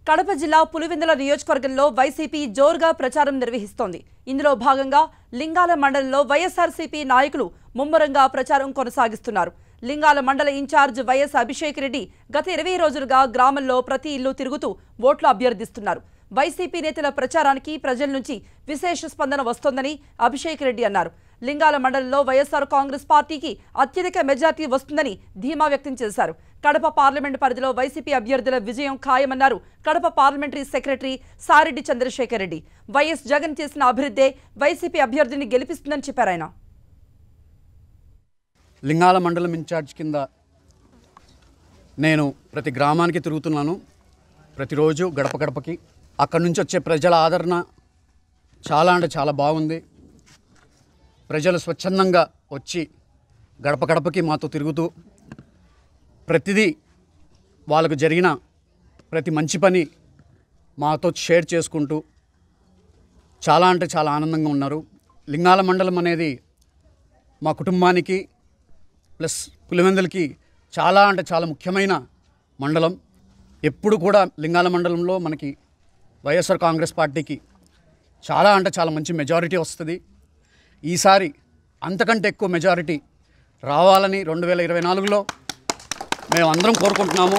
కడప జిల్లా పులివెందుల నియోజకవర్గంలో వైసీపీ జోరుగా ప్రచారం నిర్వహిస్తోంది. ఇందులో భాగంగా లింగాల మండలంలో వైఎస్ఆర్సీపీ నాయకులు ముమ్మరంగా ప్రచారం కొనసాగిస్తున్నారు. లింగాల మండల ఇన్ఛార్జ్ వైఎస్ అభిషేక్ రెడ్డి గత 20 రోజులుగా గ్రామంలో ప్రతి ఇల్లు తిరుగుతూ ఓట్లు అభ్యర్థిస్తున్నారు. వైసీపీ నేతల ప్రచారానికి ప్రజల నుంచి విశేష స్పందన వస్తోందని అభిషేక్ రెడ్డి అన్నారు. లింగాల మండలంలో వైఎస్ఆర్ కాంగ్రెస్ పార్టీకి అత్యధిక మెజార్టీ వస్తుందని ధీమా వ్యక్తం చేశారు. కడప పార్లమెంట్ పరిధిలో వైసీపీ అభ్యర్థుల విజయం ఖాయమన్నారు Kadapa parliamentary secretary Sareddy Chandrasekhar Reddy. YS Jagan చేసిన అభివృద్ధే వైసీపీ అభ్యర్థిని గెలిపిస్తుందని చెప్పారు ఆయన. లింగాల మండలం ఇన్ఛార్జ్ కింద నేను ప్రతి గ్రామానికి తిరుగుతున్నాను. ప్రతిరోజు గడప గడపకి అక్కడి నుంచి వచ్చే ప్రజల ఆదరణ చాలా అంటే చాలా బాగుంది. ప్రజలు స్వచ్ఛందంగా వచ్చి గడప గడపకి మాతో తిరుగుతూ ప్రతిదీ వాళ్ళకు జరిగిన ప్రతి మంచి పని మాతో షేర్ చేసుకుంటూ చాలా అంటే చాలా ఆనందంగా ఉన్నారు. లింగాల మండలం అనేది మా కుటుంబానికి ప్లస్ పులివెందులకి చాలా అంటే చాలా ముఖ్యమైన మండలం. ఎప్పుడు కూడా లింగాల మండలంలో మనకి వైఎస్ఆర్ కాంగ్రెస్ పార్టీకి చాలా అంటే చాలా మంచి మెజారిటీ వస్తుంది. ఈసారి అంతకంటే ఎక్కువ మెజారిటీ రావాలని 2024లో మేము అందరం కోరుకుంటున్నాము.